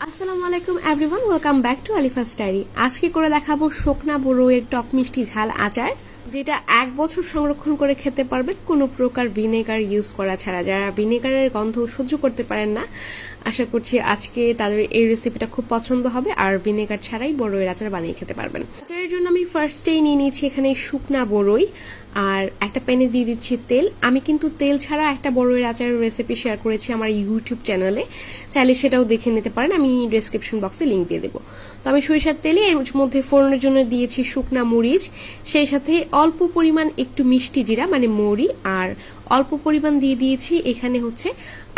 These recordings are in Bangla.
আসসালামু আলাইকুম everyone, welcome back to Alifa's diary. আজকে করে দেখাবো শুকনা বড়ইয়ের টক মিষ্টি ঝাল আচার, যেটা 1 বছর সংরক্ষণ করে খেতে পারবেন কোনো প্রকার ভিনেগার ইউজ করা ছাড়া। যারা ভিনেগারের গন্ধ সহ্য করতে পারেন না, আশা করছি আজকে তাদের এই রেসিপিটা খুব পছন্দ হবে আর ভিনেগার ছাড়াই বড়ইয়ের আচার বানিয়ে খেতে পারবেন। আচারের জন্য আমি ফার্স্টেই নিয়ে নিয়েছি এখানে শুকনা বড়ই, আর একটা প্যানে দিয়ে দিচ্ছি তেল। আমি কিন্তু তেল ছাড়া একটা বড়ইয়ের আচারের রেসিপি শেয়ার করেছি আমার ইউটিউব চ্যানেলে, চাইলে সেটাও দেখে নিতে পারেন, আমি ডেসক্রিপশন বক্সে লিঙ্ক দিয়ে দেবো। তো আমি সরিষার তেলে এর মধ্যে ফোড়নের জন্য দিয়েছি শুকনা মরিচ, সেই সাথে অল্প পরিমাণ একটু মিষ্টি জিরা মানে মৌরি, আর অল্প পরিমাণ দিয়ে দিয়েছি এখানে হচ্ছে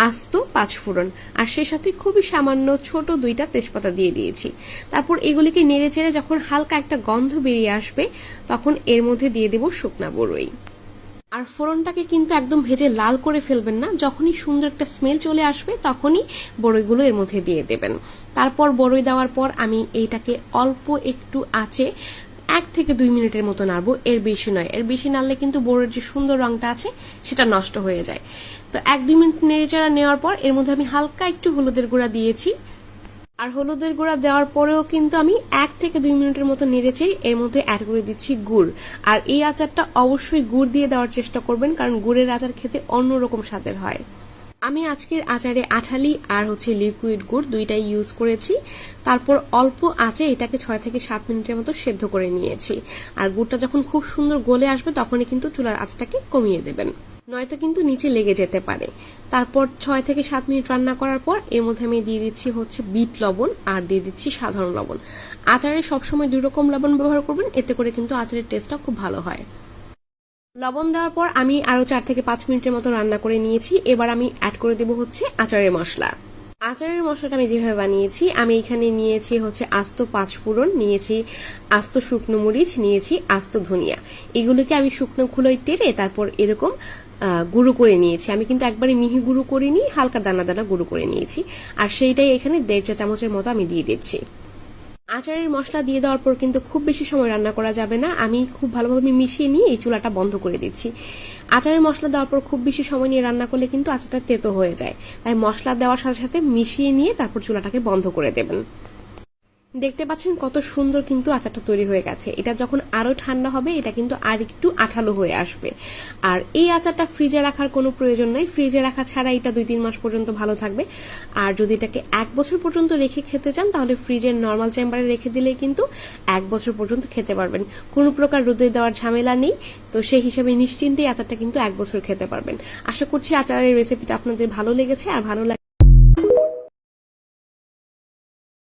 আস্ত 5 ফোড়ন, আর সেই সাথে খুবই সামান্য ছোট 2টা তেজপাতা দিয়ে দিয়েছি। তারপর এগুলিকে নেড়ে চেড়ে যখন হালকা একটা গন্ধ বেরিয়ে আসবে তখন এর মধ্যে দিয়ে দেব শুকনা বড়ই। আর ফোড়নটাকে কিন্তু একদম ভেজে লাল করে ফেলবেন না, যখনই সুন্দর একটা স্মেল চলে আসবে তখনই বড়ইগুলো এর মধ্যে দিয়ে দেবেন। তারপর বড়ই দেওয়ার পর আমি এইটাকে অল্প একটু আঁচে 1 থেকে 2 মিনিটের মতো নাড়বো, এর বেশি নয়। এর বেশি নাড়লে কিন্তু বড়ির যে সুন্দর রংটা আছে সেটা নষ্ট হয়ে যায়। তো 1-2 মিনিট নেড়েচাড়া নেওয়ার পর এর মধ্যে আমি হালকা একটু হলুদের গুঁড়া দিয়েছি, আর হলুদের গুঁড়া দেওয়ার পরেও কিন্তু আমি 1 থেকে 2 মিনিটের মতো নেড়েচেড়ে এর মধ্যে অ্যাড করে দিচ্ছি গুড়। আর এই আচারটা অবশ্যই গুড় দিয়ে দেওয়ার চেষ্টা করবেন, কারণ গুড়ের আচার খেতে অন্যরকম স্বাদের হয়। আমি আজকের আচারে আঠালি আর লিকুইড গুড় দুইটাই ইউজ করেছি। তারপর অল্প আঁচে এটাকে 6 থেকে 7 মিনিটের মতো সেদ্ধ করে নিয়েছি। আর গুড়টা যখন খুব সুন্দর গলে আসবে তখনই কিন্তু চুলার আঁচটাকে কমিয়ে দেবেন, নয়তো কিন্তু নিচে লেগে যেতে পারে। তারপর 6 থেকে 7 মিনিট রান্না করার পর এর মধ্যে আমি দিয়ে দিচ্ছি হচ্ছে বিট লবণ আর দিয়ে দিচ্ছি সাধারণ লবণ। আচারে সবসময় 2 রকম লবণ ব্যবহার করবেন, এতে করে কিন্তু আচারের টেস্টটা খুব ভালো হয়। লবণ দেওয়ার পর আমি আরো 4 থেকে 5 মিনিটের মতো রান্না করে নিয়েছি। এবার আমি অ্যাড করে দেব হচ্ছে আচারের মশলা। আচারের মশলাটা আমি যেভাবে বানিয়েছি, আমি এখানে নিয়েছি হচ্ছে আস্ত 5 ফোড়ন, নিয়েছি আস্ত শুকনো মরিচ, নিয়েছি আস্ত ধনিয়া। এগুলোকে আমি শুকনো খোলায় টেলে তারপর এরকম গুঁড়ো করে নিয়েছি। আমি কিন্তু একবারে মিহি গুঁড়ো করিনি, হালকা দানা দানা গুঁড়ো করে নিয়েছি। আর সেইটাই এখানে 1.5 চা চামচের মতো আমি দিয়ে দিচ্ছি। আচারের মশলা দিয়ে দেওয়ার পর কিন্তু খুব বেশি সময় রান্না করা যাবে না, আমি খুব ভালোভাবে মিশিয়ে নিয়ে এই চুলাটা বন্ধ করে দিচ্ছি। আচারের মশলা দেওয়ার পর খুব বেশি সময় নিয়ে রান্না করলে কিন্তু আচারটা তেতো হয়ে যায়, তাই মশলা দেওয়ার সাথে সাথে মিশিয়ে নিয়ে তারপর চুলাটাকে বন্ধ করে দেবেন। দেখতে পাচ্ছেন কত সুন্দর কিন্তু আচারটা তৈরি হয়ে গেছে। এটা যখন আরো ঠান্ডা হবে এটা কিন্তু আর একটু আঠালো হয়ে আসবে। আর এই আচারটা ফ্রিজে রাখার কোনো প্রয়োজন নাই, ফ্রিজে রাখা ছাড়া এটা 2-3 মাস পর্যন্ত ভালো থাকবে। আর যদি এটাকে 1 বছর পর্যন্ত রেখে খেতে চান তাহলে ফ্রিজের নর্মাল চেম্বারে রেখে দিলে কিন্তু 1 বছর পর্যন্ত খেতে পারবেন, কোনো প্রকার রোদে দেওয়ার ঝামেলা নেই। তো সেই হিসাবে নিশ্চিন্তে আচারটা কিন্তু 1 বছর খেতে পারবেন। আশা করছি আচারের রেসিপিটা আপনাদের ভালো লেগেছে, আর ভালো